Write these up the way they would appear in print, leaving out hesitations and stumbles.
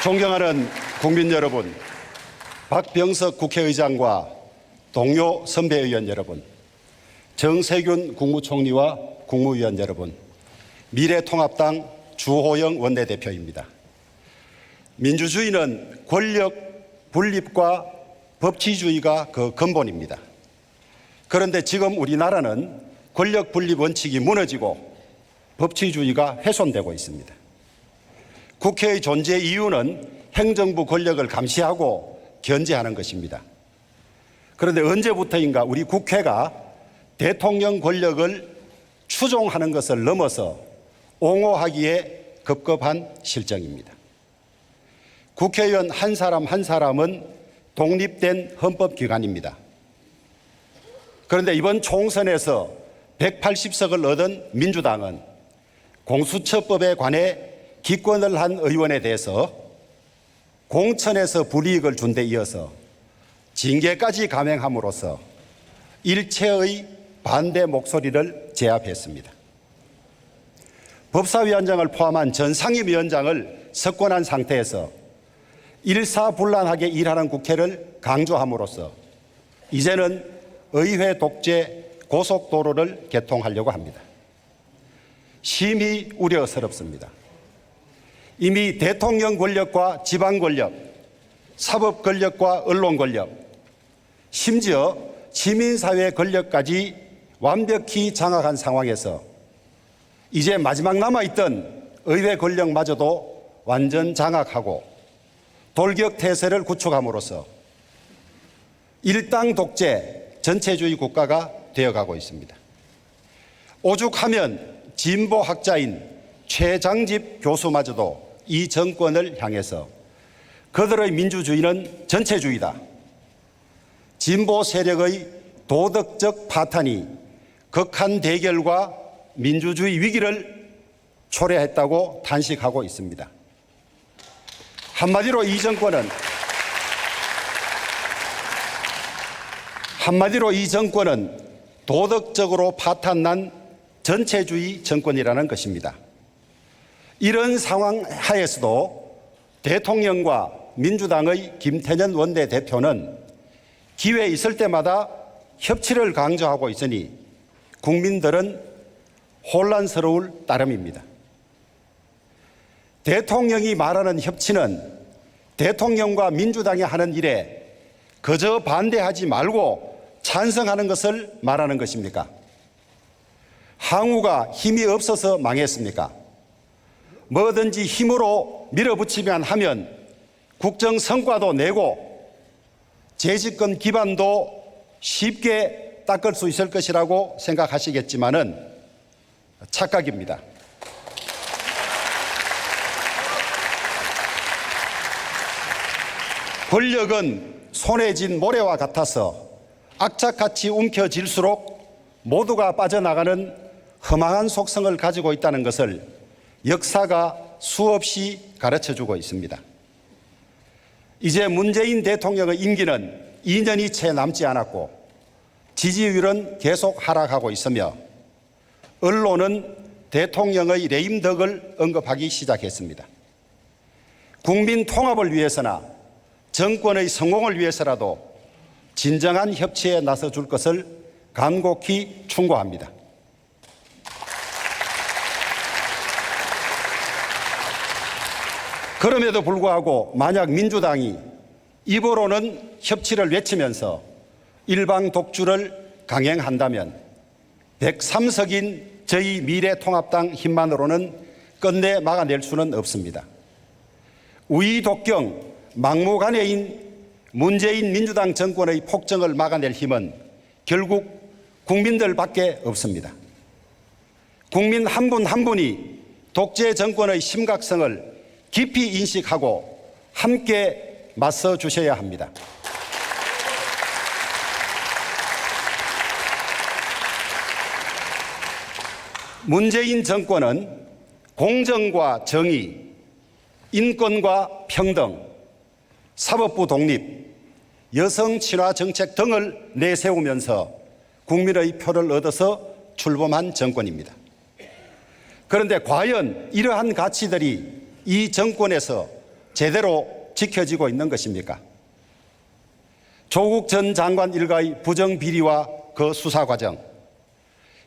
존경하는 국민 여러분, 박병석 국회의장과 동료 선배의원 여러분, 정세균 국무총리와 국무위원 여러분, 미래통합당 주호영 원내대표입니다. 민주주의는 권력 분립과 법치주의가 그 근본입니다. 그런데 지금 우리나라는 권력 분립 원칙이 무너지고 법치주의가 훼손되고 있습니다. 국회의 존재 이유는 행정부 권력을 감시하고 견제하는 것입니다. 그런데 언제부터인가 우리 국회가 대통령 권력을 추종하는 것을 넘어서 옹호하기에 급급한 실정입니다. 국회의원 한 사람 한 사람은 독립된 헌법기관입니다. 그런데 이번 총선에서 180석을 얻은 민주당은 공수처법에 관해 기권을 한 의원에 대해서 공천에서 불이익을 준 데 이어서 징계까지 감행함으로써 일체의 반대 목소리를 제압했습니다. 법사위원장을 포함한 전 상임위원장을 석권한 상태에서 일사불란하게 일하는 국회를 강조함으로써 이제는 의회 독재 고속도로를 개통하려고 합니다. 심히 우려스럽습니다. 이미 대통령 권력과 지방 권력, 사법 권력과 언론 권력, 심지어 시민사회 권력까지 완벽히 장악한 상황에서 이제 마지막 남아있던 의회 권력마저도 완전 장악하고 돌격태세를 구축함으로써 일당 독재 전체주의 국가가 되어가고 있습니다. 오죽하면 진보학자인 최장집 교수마저도 이 정권을 향해서 그들의 민주주의는 전체주의다, 진보 세력의 도덕적 파탄이 극한 대결과 민주주의 위기를 초래했다고 탄식하고 있습니다. 한마디로 이 정권은 도덕적으로 파탄난 전체주의 정권이라는 것입니다. 이런 상황 하에서도 대통령과 민주당의 김태년 원내대표는 기회 있을 때마다 협치를 강조하고 있으니 국민들은 혼란스러울 따름입니다. 대통령이 말하는 협치는 대통령과 민주당이 하는 일에 그저 반대하지 말고 찬성하는 것을 말하는 것입니까? 항우가 힘이 없어서 망했습니까? 뭐든지 힘으로 밀어붙이면 하면 국정 성과도 내고 재집권 기반도 쉽게 닦을 수 있을 것이라고 생각하시겠지만은 착각입니다. 권력은 손에 쥔 모래와 같아서 악착같이 움켜질수록 모두가 빠져나가는 허망한 속성을 가지고 있다는 것을 역사가 수없이 가르쳐주고 있습니다. 이제 문재인 대통령의 임기는 2년이 채 남지 않았고 지지율은 계속 하락하고 있으며 언론은 대통령의 레임덕을 언급하기 시작했습니다. 국민 통합을 위해서나 정권의 성공을 위해서라도 진정한 협치에 나서줄 것을 간곡히 충고합니다. 그럼에도 불구하고 만약 민주당이 입으로는 협치를 외치면서 일방 독주를 강행한다면 103석인 저희 미래통합당 힘만으로는 끝내 막아낼 수는 없습니다. 우이독경 막무가내인 문재인 민주당 정권의 폭정을 막아낼 힘은 결국 국민들밖에 없습니다. 국민 한 분 한 분이 독재 정권의 심각성을 깊이 인식하고 함께 맞서 주셔야 합니다. 문재인 정권은 공정과 정의, 인권과 평등, 사법부 독립, 여성 친화 정책 등을 내세우면서 국민의 표를 얻어서 출범한 정권입니다. 그런데 과연 이러한 가치들이 이 정권에서 제대로 지켜지고 있는 것입니까? 조국 전 장관 일가의 부정비리와 그 수사 과정,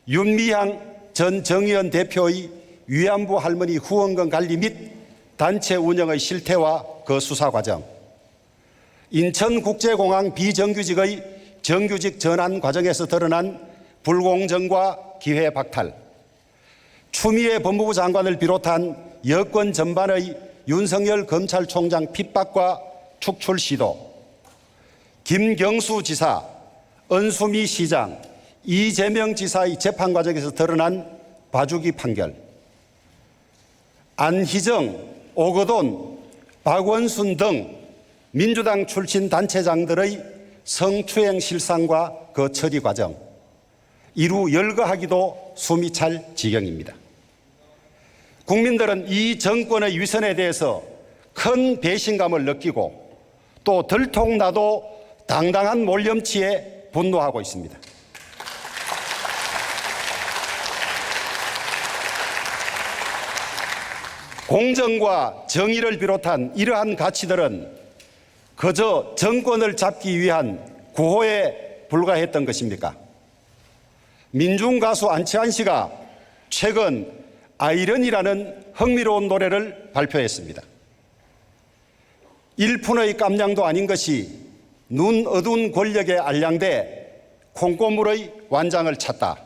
윤미향 전 정의원 대표의 위안부 할머니 후원금 관리 및 단체 운영의 실태와 그 수사 과정, 인천국제공항 비정규직의 정규직 전환 과정에서 드러난 불공정과 기회 박탈, 추미애 법무부 장관을 비롯한 여권 전반의 윤석열 검찰총장 핍박과 축출 시도, 김경수 지사, 은수미 시장, 이재명 지사의 재판 과정에서 드러난 봐주기 판결, 안희정, 오거돈, 박원순 등 민주당 출신 단체장들의 성추행 실상과 그 처리 과정, 이루 열거하기도 숨이 찰 지경입니다. 국민들은 이 정권의 위선에 대해서 큰 배신감을 느끼고 또 들통나도 당당한 몰염치에 분노하고 있습니다. 공정과 정의를 비롯한 이러한 가치들은 그저 정권을 잡기 위한 구호에 불과했던 것입니까? 민중가수 안치환 씨가 최근 아이러니라는 흥미로운 노래를 발표했습니다. 1푼의 깜냥도 아닌 것이 눈 어두운 권력에 알량돼 콩고물의 완장을 찾다.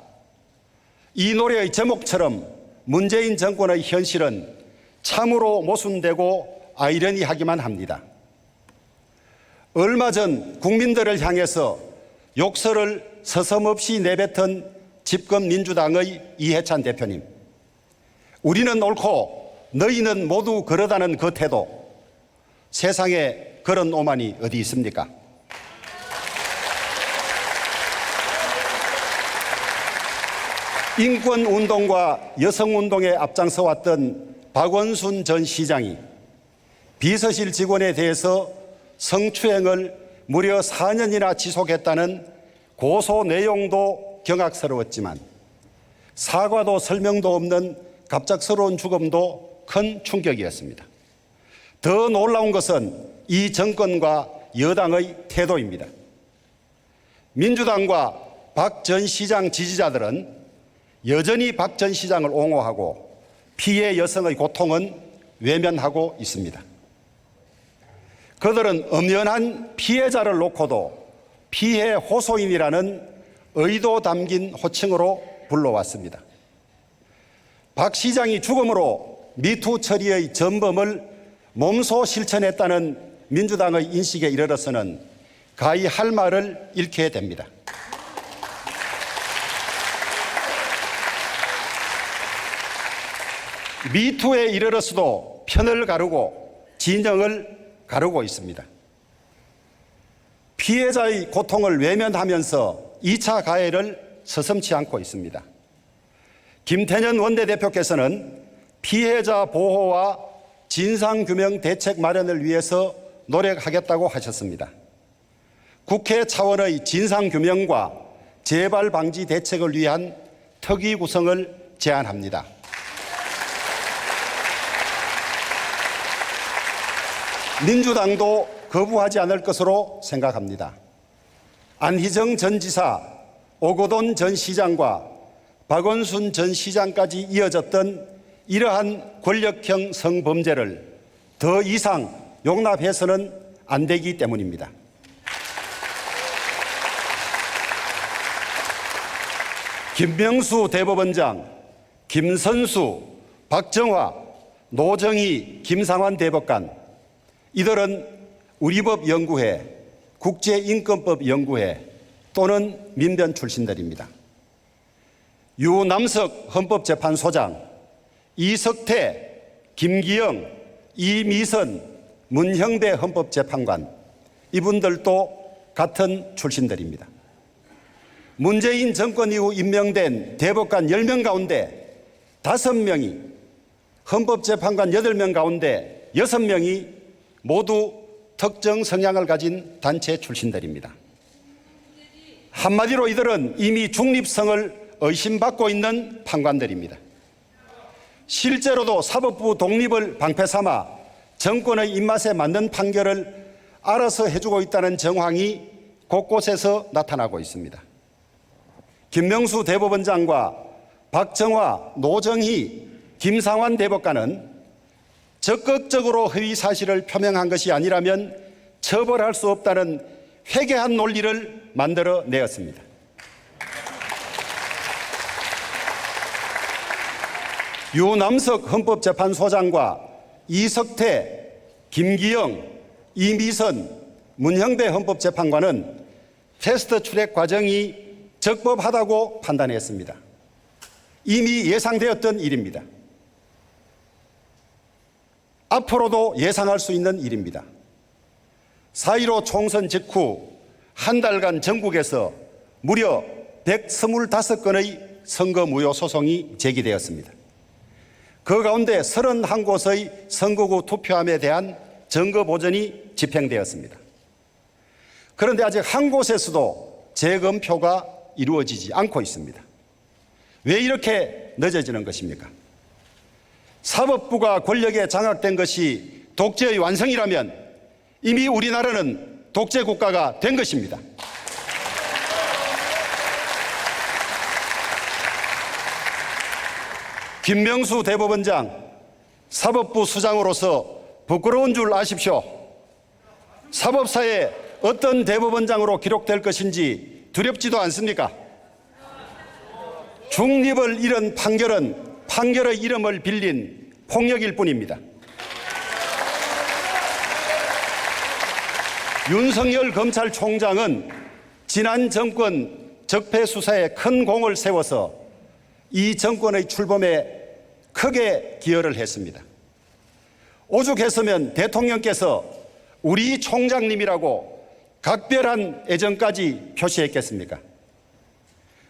이 노래의 제목처럼 문재인 정권의 현실은 참으로 모순되고 아이러니하기만 합니다. 얼마 전 국민들을 향해서 욕설을 서슴없이 내뱉은 집권 민주당의 이해찬 대표님, 우리는 옳고 너희는 모두 그러다는 그 태도, 세상에 그런 오만이 어디 있습니까? 인권운동과 여성운동에 앞장서 왔던 박원순 전 시장이 비서실 직원에 대해서 성추행을 무려 4년이나 지속했다는 고소 내용도 경악스러웠지만 사과도 설명도 없는 갑작스러운 죽음도 큰 충격이었습니다. 더 놀라운 것은 이 정권과 여당의 태도입니다. 민주당과 박 전 시장 지지자들은 여전히 박 전 시장을 옹호하고 피해 여성의 고통은 외면하고 있습니다. 그들은 엄연한 피해자를 놓고도 피해 호소인이라는 의도 담긴 호칭으로 불러왔습니다. 박 시장이 죽음으로 미투 처리의 전범을 몸소 실천했다는 민주당의 인식에 이르러서는 가히 할 말을 잃게 됩니다. 미투에 이르러서도 편을 가르고 진영을 가르고 있습니다. 피해자의 고통을 외면하면서 2차 가해를 서슴지 않고 있습니다. 김태년 원내대표께서는 피해자 보호와 진상규명 대책 마련을 위해서 노력하겠다고 하셨습니다. 국회 차원의 진상규명과 재발 방지 대책을 위한 특위 구성을 제안합니다. 민주당도 거부하지 않을 것으로 생각합니다. 안희정 전 지사, 오거돈 전 시장과 박원순 전 시장까지 이어졌던 이러한 권력형 성범죄를 더 이상 용납해서는 안 되기 때문입니다. 김명수 대법원장, 김선수, 박정화, 노정희, 김상환 대법관, 이들은 우리법연구회, 국제인권법연구회 또는 민변 출신들입니다. 유남석 헌법재판소장, 이석태, 김기영, 이미선, 문형배 헌법재판관, 이분들도 같은 출신들입니다. 문재인 정권 이후 임명된 대법관 10명 가운데 5명이, 헌법재판관 8명 가운데 6명이 모두 특정 성향을 가진 단체 출신들입니다. 한마디로 이들은 이미 중립성을 의심받고 있는 판관들입니다. 실제로도 사법부 독립을 방패 삼아 정권의 입맛에 맞는 판결을 알아서 해주고 있다는 정황이 곳곳에서 나타나고 있습니다. 김명수 대법원장과 박정화, 노정희, 김상환 대법관은 적극적으로 허위 사실을 표명한 것이 아니라면 처벌할 수 없다는 회개한 논리를 만들어내었습니다. 유남석 헌법재판소장과 이석태, 김기영, 이미선, 문형배 헌법재판관은 패스트 트랙 과정이 적법하다고 판단했습니다. 이미 예상되었던 일입니다. 앞으로도 예상할 수 있는 일입니다. 4.15 총선 직후 한 달간 전국에서 무려 125건의 선거 무효 소송이 제기되었습니다. 그 가운데 31곳의 선거구 투표함에 대한 증거 보전이 집행되었습니다. 그런데 아직 한 곳에서도 재검표가 이루어지지 않고 있습니다. 왜 이렇게 늦어지는 것입니까? 사법부가 권력에 장악된 것이 독재의 완성이라면 이미 우리나라는 독재 국가가 된 것입니다. 김명수 대법원장, 사법부 수장으로서 부끄러운 줄 아십시오. 사법사에 어떤 대법원장으로 기록될 것인지 두렵지도 않습니까? 중립을 잃은 판결은 판결의 이름을 빌린 폭력일 뿐입니다. 윤석열 검찰총장은 지난 정권 적폐 수사에 큰 공을 세워서 이 정권의 출범에 크게 기여를 했습니다. 오죽했으면 대통령께서 우리 총장님이라고 각별한 애정까지 표시했겠습니까?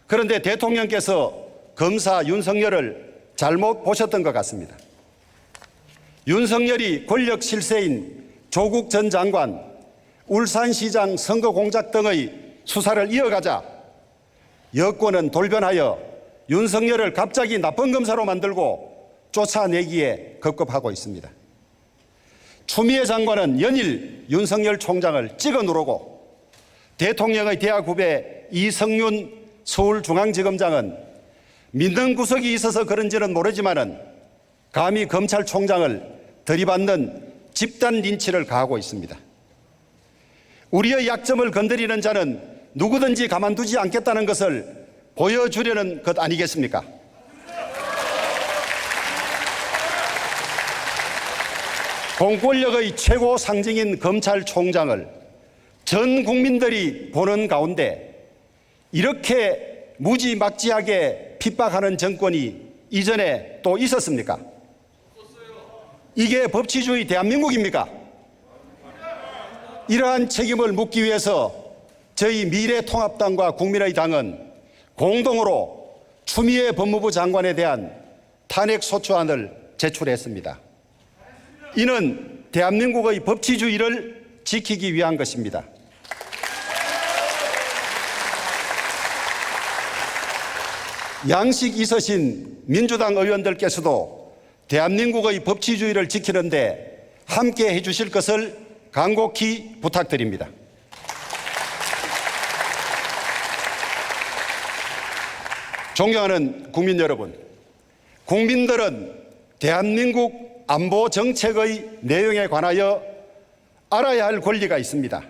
그런데 대통령께서 검사 윤석열을 잘못 보셨던 것 같습니다. 윤석열이 권력 실세인 조국 전 장관, 울산시장 선거 공작 등의 수사를 이어가자 여권은 돌변하여 윤석열을 갑자기 나쁜 검사로 만들고 쫓아내기에 급급하고 있습니다. 추미애 장관은 연일 윤석열 총장을 찍어 누르고 대통령의 대학 후배 이성윤 서울중앙지검장은 믿는 구석이 있어서 그런지는 모르지만은 감히 검찰총장을 들이받는 집단 린치를 가하고 있습니다. 우리의 약점을 건드리는 자는 누구든지 가만두지 않겠다는 것을 보여주려는 것 아니겠습니까? 공권력의 최고 상징인 검찰총장을 전 국민들이 보는 가운데 이렇게 무지막지하게 핍박하는 정권이 이전에 또 있었습니까? 이게 법치주의 대한민국입니까? 이러한 책임을 묻기 위해서 저희 미래통합당과 국민의당은 공동으로 추미애 법무부 장관에 대한 탄핵소추안을 제출했습니다. 이는 대한민국의 법치주의를 지키기 위한 것입니다. 양식 있으신 민주당 의원들께서도 대한민국의 법치주의를 지키는데 함께 해주실 것을 간곡히 부탁드립니다. 존경하는 국민 여러분, 국민들은 대한민국 안보 정책의 내용에 관하여 알아야 할 권리가 있습니다.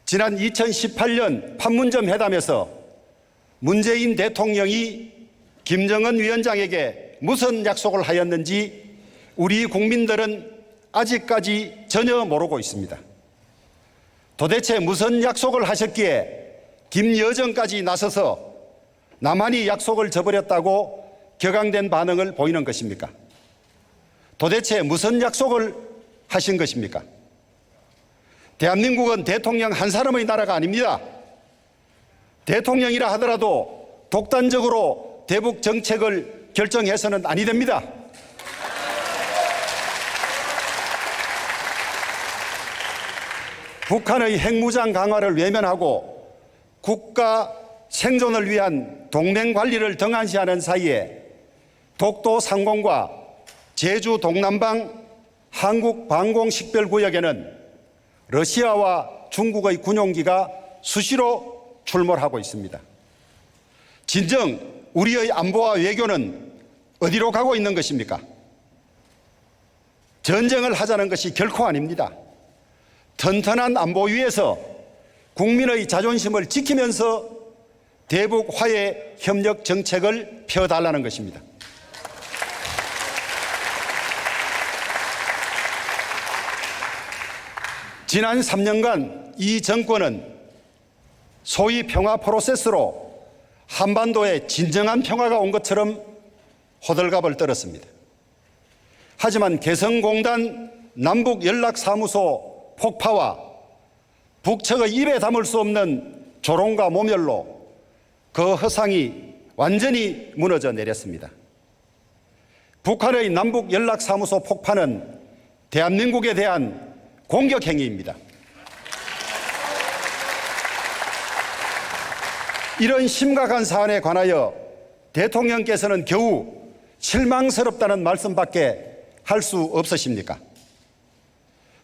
지난 2018년 판문점 회담에서 문재인 대통령이 김정은 위원장에게 무슨 약속을 하였는지 우리 국민들은 아직까지 전혀 모르고 있습니다. 도대체 무슨 약속을 하셨기에 김여정까지 나서서 남한이 약속을 저버렸다고 격앙된 반응을 보이는 것입니까? 도대체 무슨 약속을 하신 것입니까? 대한민국은 대통령 한 사람의 나라가 아닙니다. 대통령이라 하더라도 독단적으로 대북 정책을 결정해서는 아니 됩니다. 북한의 핵무장 강화를 외면하고 국가 생존을 위한 동맹 관리를 등한시하는 사이에 독도 상공과 제주 동남방 한국 방공식별구역에는 러시아와 중국의 군용기가 수시로 출몰하고 있습니다. 진정 우리의 안보와 외교는 어디로 가고 있는 것입니까? 전쟁을 하자는 것이 결코 아닙니다. 튼튼한 안보 위에서 국민의 자존심을 지키면서 대북 화해 협력 정책을 펴달라는 것입니다. 지난 3년간 이 정권은 소위 평화 프로세스로 한반도에 진정한 평화가 온 것처럼 호들갑을 떨었습니다. 하지만 개성공단 남북연락사무소 폭파와 북측의 입에 담을 수 없는 조롱과 모멸로 그 허상이 완전히 무너져 내렸습니다. 북한의 남북연락사무소 폭파는 대한민국에 대한 공격 행위입니다. 이런 심각한 사안에 관하여 대통령께서는 겨우 실망스럽다는 말씀밖에 할 수 없으십니까?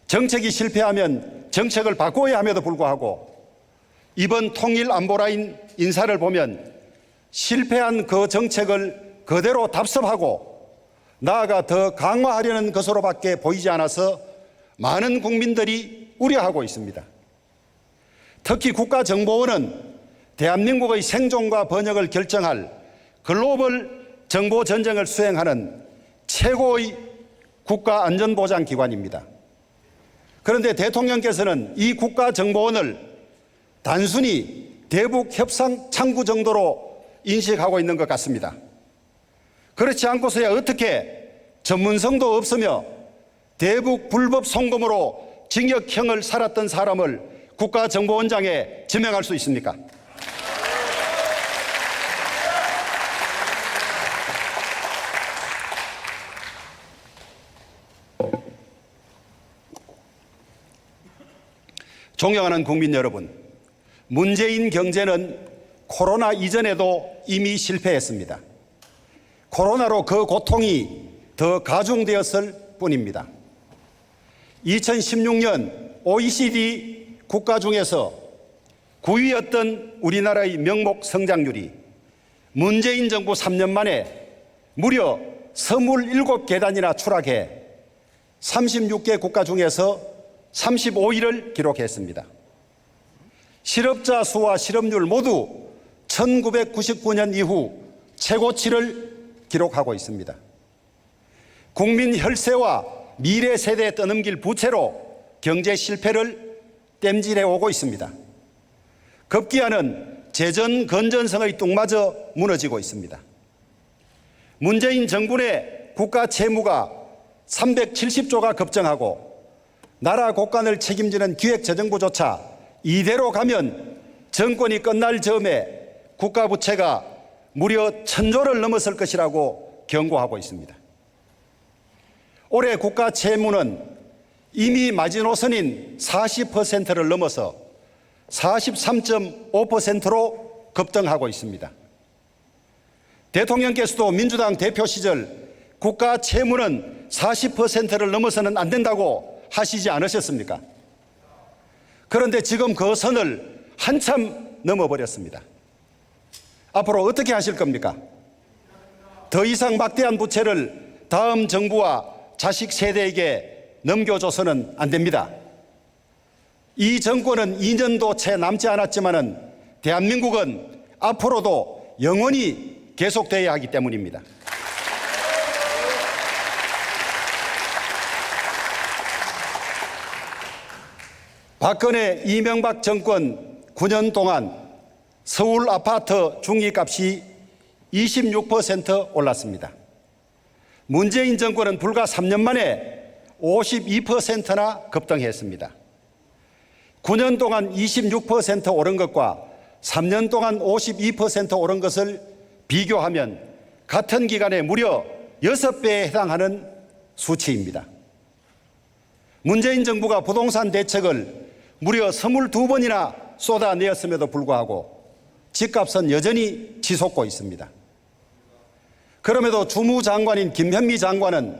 정책이 실패하면 정책을 바꿔야 함에도 불구하고 이번 통일안보라인 인사를 보면 실패한 그 정책을 그대로 답습하고 나아가 더 강화하려는 것으로밖에 보이지 않아서 많은 국민들이 우려하고 있습니다. 특히 국가정보원은 대한민국의 생존과 번영을 결정할 글로벌 정보전쟁을 수행하는 최고의 국가안전보장기관입니다. 그런데 대통령께서는 이 국가정보원을 단순히 대북협상창구 정도로 인식하고 있는 것 같습니다. 그렇지 않고서야 어떻게 전문성도 없으며 대북 불법 송금으로 징역형을 살았던 사람을 국가정보원장에 지명할 수 있습니까? 존경하는 국민 여러분, 문재인 경제는 코로나 이전에도 이미 실패했습니다. 코로나로 그 고통이 더 가중되었을 뿐입니다. 2016년 OECD 국가 중에서 9위였던 우리나라의 명목 성장률이 문재인 정부 3년 만에 무려 27계단이나 추락해 36개 국가 중에서 35위를 기록했습니다. 실업자 수와 실업률 모두 1999년 이후 최고치를 기록하고 있습니다. 국민 혈세와 미래 세대에 떠넘길 부채로 경제 실패를 땜질해 오고 있습니다. 급기야는 재정 건전성의 뚝마저 무너지고 있습니다. 문재인 정부 내 국가 채무가 370조가 급증하고 나라 곳간을 책임지는 기획재정부조차 이대로 가면 정권이 끝날 즈음에 국가 부채가 무려 1000조를 넘었을 것이라고 경고하고 있습니다. 올해 국가 채무는 이미 마지노선인 40%를 넘어서 43.5%로 급등하고 있습니다. 대통령께서도 민주당 대표 시절 국가 채무는 40%를 넘어서는 안 된다고 하시지 않으셨습니까? 그런데 지금 그 선을 한참 넘어버렸습니다. 앞으로 어떻게 하실 겁니까? 더 이상 막대한 부채를 다음 정부와 자식 세대에게 넘겨줘서는 안 됩니다. 이 정권은 2년도 채 남지 않았지만은 대한민국은 앞으로도 영원히 계속되어야 하기 때문입니다. 박근혜 이명박 정권 9년 동안 서울 아파트 중위값이 26% 올랐습니다. 문재인 정권은 불과 3년 만에 52%나 급등했습니다. 9년 동안 26% 오른 것과 3년 동안 52% 오른 것을 비교하면 같은 기간에 무려 6배에 해당하는 수치입니다. 문재인 정부가 부동산 대책을 무려 22번이나 쏟아내었음에도 불구하고 집값은 여전히 치솟고 있습니다. 그럼에도 주무장관인 김현미 장관은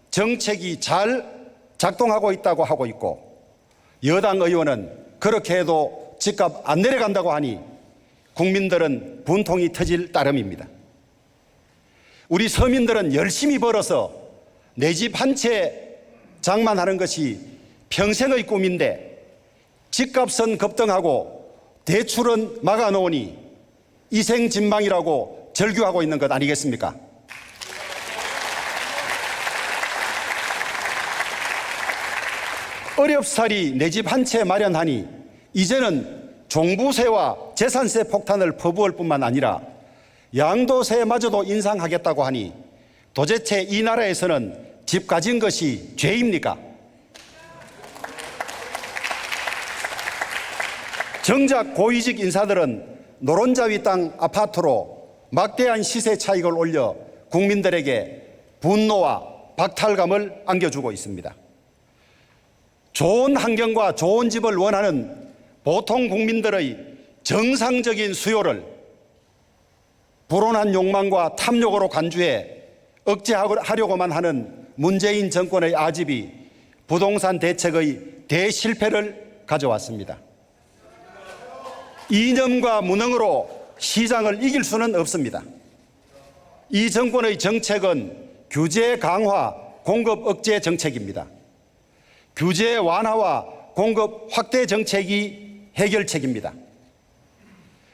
정책이 잘 작동하고 있다고 하고 있고, 여당 의원은 그렇게 해도 집값 안 내려간다고 하니 국민들은 분통이 터질 따름입니다. 우리 서민들은 열심히 벌어서 내 집 한 채 장만하는 것이 평생의 꿈인데 집값은 급등하고 대출은 막아놓으니 이생진망이라고 절규하고 있는 것 아니겠습니까? 어렵사리 내 집 한 채 마련하니 이제는 종부세와 재산세 폭탄을 퍼부을 뿐만 아니라 양도세마저도 인상하겠다고 하니 도대체 이 나라에서는 집 가진 것이 죄입니까? 정작 고위직 인사들은 노른자위 땅 아파트로 막대한 시세 차익을 올려 국민들에게 분노와 박탈감을 안겨주고 있습니다. 좋은 환경과 좋은 집을 원하는 보통 국민들의 정상적인 수요를 불온한 욕망과 탐욕으로 간주해 억제하려고만 하는 문재인 정권의 아집이 부동산 대책의 대실패를 가져왔습니다. 이념과 무능으로 시장을 이길 수는 없습니다. 이 정권의 정책은 규제 강화, 공급 억제 정책입니다. 규제 완화와 공급 확대 정책이 해결책입니다.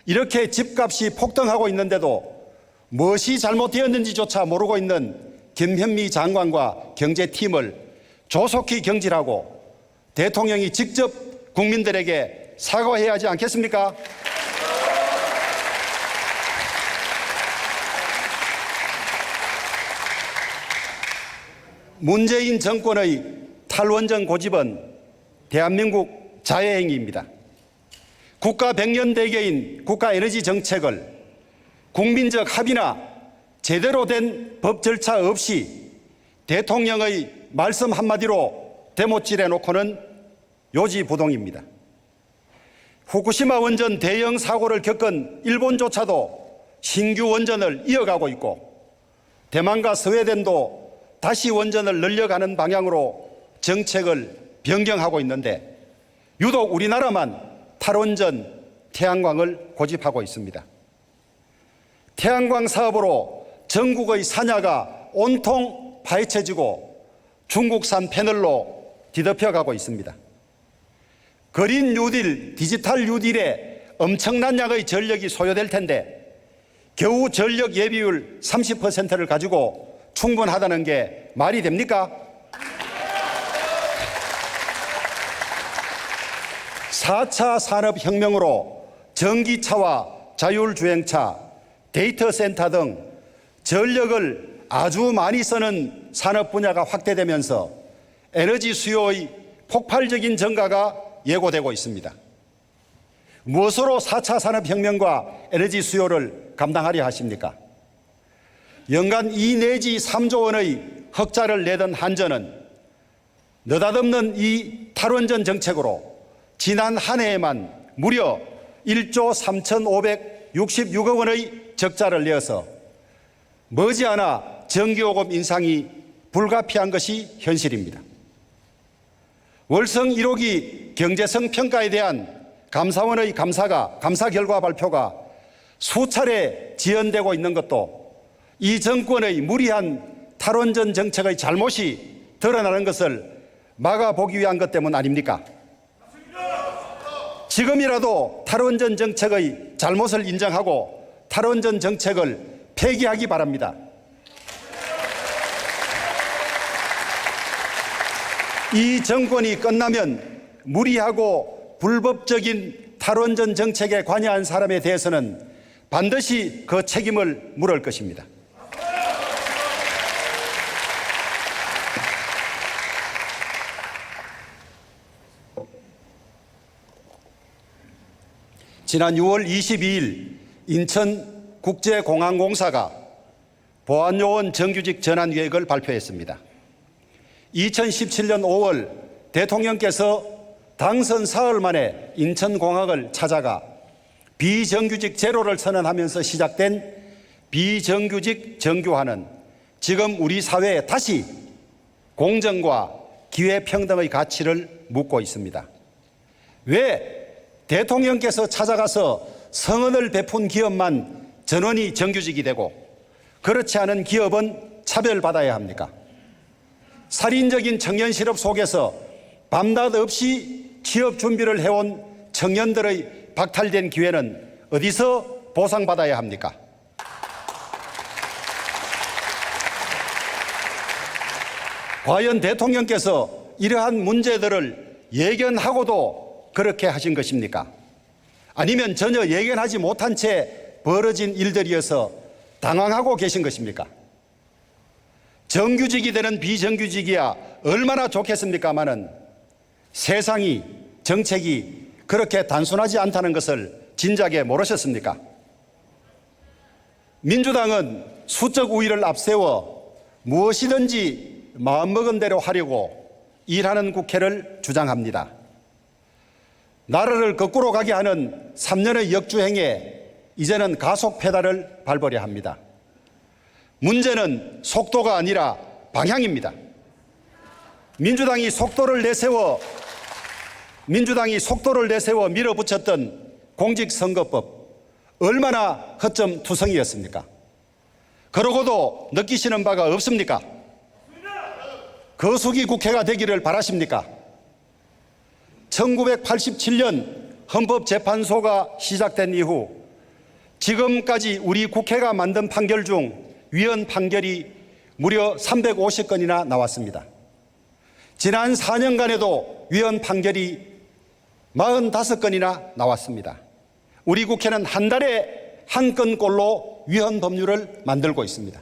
이렇게 집값이 폭등하고 있는데도 무엇이 잘못되었는지조차 모르고 있는 김현미 장관과 경제팀을 조속히 경질하고 대통령이 직접 국민들에게 사과해야 하지 않겠습니까? 문재인 정권의 탈원전 고집은 대한민국 자해행위입니다. 국가 백년대계인 국가에너지 정책을 국민적 합의나 제대로 된 법 절차 없이 대통령의 말씀 한마디로 대못질해 놓고는 요지부동입니다. 후쿠시마 원전 대형 사고를 겪은 일본조차도 신규 원전을 이어가고 있고 대만과 스웨덴도 다시 원전을 늘려가는 방향으로 정책을 변경하고 있는데 유독 우리나라만 탈원전 태양광을 고집하고 있습니다. 태양광 사업으로 전국의 산야가 온통 파헤쳐지고 중국산 패널로 뒤덮여가고 있습니다. 그린 뉴딜, 디지털 뉴딜에 엄청난 양의 전력이 소요될 텐데 겨우 전력 예비율 30%를 가지고 충분하다는 게 말이 됩니까? 4차 산업혁명으로 전기차와 자율주행차, 데이터 센터 등 전력을 아주 많이 쓰는 산업 분야가 확대되면서 에너지 수요의 폭발적인 증가가 예고되고 있습니다. 무엇으로 4차 산업혁명과 에너지 수요를 감당하려 하십니까? 연간 2 내지 3조 원의 흑자를 내던 한전은 느닷없는 이 탈원전 정책으로 지난 한 해에만 무려 1조 3,566억 원의 적자를 내어서 머지않아 전기요금 인상이 불가피한 것이 현실입니다. 월성 1호기 경제성 평가에 대한 감사원의 감사 결과 발표가 수차례 지연되고 있는 것도 이 정권의 무리한 탈원전 정책의 잘못이 드러나는 것을 막아보기 위한 것 때문 아닙니까? 지금이라도 탈원전 정책의 잘못을 인정하고 탈원전 정책을 폐기하기 바랍니다. 이 정권이 끝나면 무리하고 불법적인 탈원전 정책에 관여한 사람에 대해서는 반드시 그 책임을 물을 것입니다. 지난 6월 22일 인천국제공항공사가 보안요원 정규직 전환 계획을 발표했습니다. 2017년 5월 대통령께서 당선 사흘 만에 인천공항을 찾아가 비정규직 제로를 선언하면서 시작된 비정규직 정규화는 지금 우리 사회에 다시 공정과 기회평등의 가치를 묻고 있습니다. 왜 대통령께서 찾아가서 성恩을 베푼 기업만 전원이 정규직이 되고 그렇지 않은 기업은 차별받아야 합니까? 살인적인 청년 실업 속에서 밤낮 없이 취업 준비를 해온 청년들의 박탈된 기회는 어디서 보상받아야 합니까? 과연 대통령께서 이러한 문제들을 예견하고도 그렇게 하신 것입니까? 아니면 전혀 예견하지 못한 채 벌어진 일들이어서 당황하고 계신 것입니까? 정규직이 되는 비정규직이야 얼마나 좋겠습니까마는 세상이, 정책이 그렇게 단순하지 않다는 것을 진작에 모르셨습니까? 민주당은 수적 우위를 앞세워 무엇이든지 마음먹은 대로 하려고 일하는 국회를 주장합니다. 나라를 거꾸로 가게 하는 3년의 역주행에 이제는 가속 페달을 밟으려 합니다. 문제는 속도가 아니라 방향입니다. 민주당이 속도를 내세워 밀어붙였던 공직선거법 얼마나 허점투성이었습니까? 그러고도 느끼시는 바가 없습니까? 거수기 국회가 되기를 바라십니까? 1987년 헌법재판소가 시작된 이후 지금까지 우리 국회가 만든 판결 중 위헌 판결이 무려 350건이나 나왔습니다. 지난 4년간에도 위헌 판결이 45건이나 나왔습니다. 우리 국회는 한 달에 한 건꼴로 위헌 법률을 만들고 있습니다.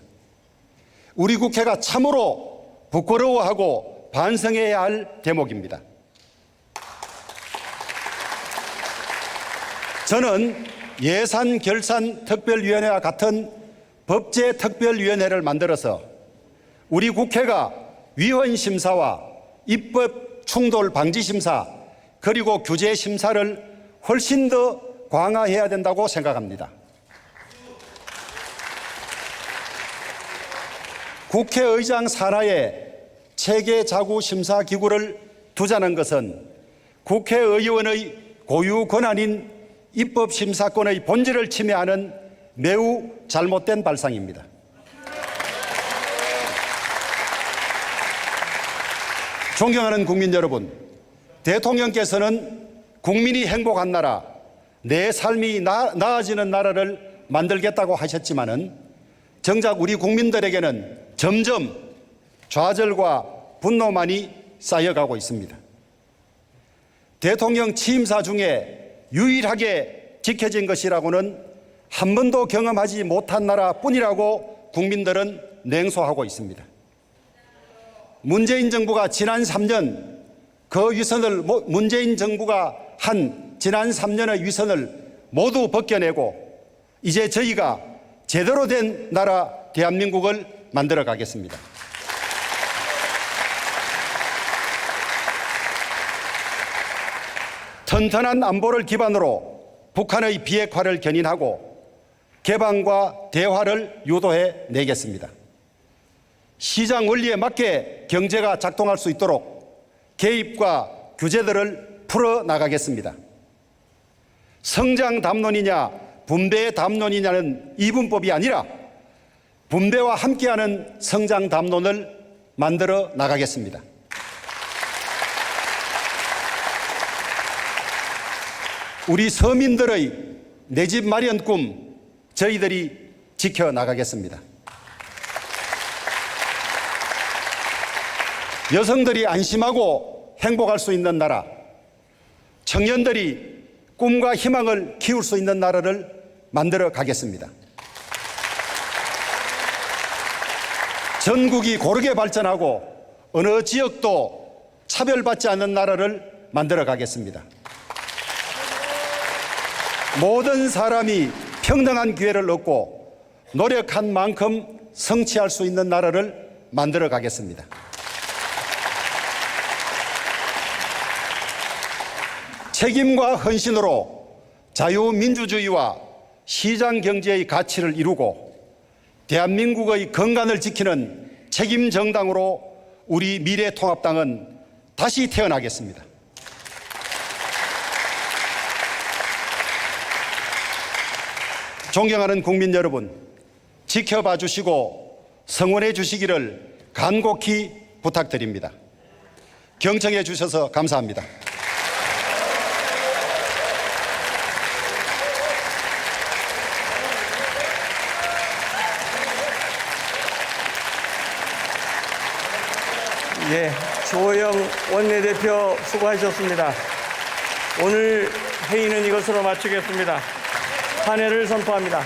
우리 국회가 참으로 부끄러워하고 반성해야 할 대목입니다. 저는 예산결산특별위원회와 같은 법제특별위원회를 만들어서 우리 국회가 위헌심사와 입법충돌방지심사 그리고 규제심사를 훨씬 더 강화해야 된다고 생각합니다. 국회의장 산하에 체계자구심사기구를 두자는 것은 국회의원의 고유 권한인 입법심사권의 본질을 침해하는 매우 잘못된 발상입니다. 존경하는 국민 여러분, 대통령께서는 국민이 행복한 나라, 내 삶이 나아지는 나라를 만들겠다고 하셨지만은 정작 우리 국민들에게는 점점 좌절과 분노만이 쌓여가고 있습니다. 대통령 취임사 중에 유일하게 지켜진 것이라고는 한 번도 경험하지 못한 나라뿐이라고 국민들은 냉소하고 있습니다. 문재인 정부가 지난 3년 문재인 정부가 한 지난 3년의 위선을 모두 벗겨내고 이제 저희가 제대로 된 나라 대한민국을 만들어 가겠습니다. 튼튼한 안보를 기반으로 북한의 비핵화를 견인하고 개방과 대화를 유도해 내겠습니다. 시장 원리에 맞게 경제가 작동할 수 있도록 개입과 규제들을 풀어나가겠습니다. 성장 담론이냐 분배 담론이냐는 이분법이 아니라 분배와 함께하는 성장 담론을 만들어 나가겠습니다. 우리 서민들의 내 집 마련 꿈 저희들이 지켜나가겠습니다. 여성들이 안심하고 행복할 수 있는 나라, 청년들이 꿈과 희망을 키울 수 있는 나라를 만들어 가겠습니다. 전국이 고르게 발전하고 어느 지역도 차별받지 않는 나라를 만들어 가겠습니다. 모든 사람이 평등한 기회를 얻고 노력한 만큼 성취할 수 있는 나라를 만들어 가겠습니다. 책임과 헌신으로 자유민주주의와 시장경제의 가치를 이루고 대한민국의 건강을 지키는 책임정당으로 우리 미래통합당은 다시 태어나겠습니다. 존경하는 국민 여러분, 지켜봐 주시고 성원해 주시기를 간곡히 부탁드립니다. 경청해 주셔서 감사합니다. 예, 조호영 원내대표 수고하셨습니다. 오늘 회의는 이것으로 마치겠습니다. 탄핵을 선포합니다.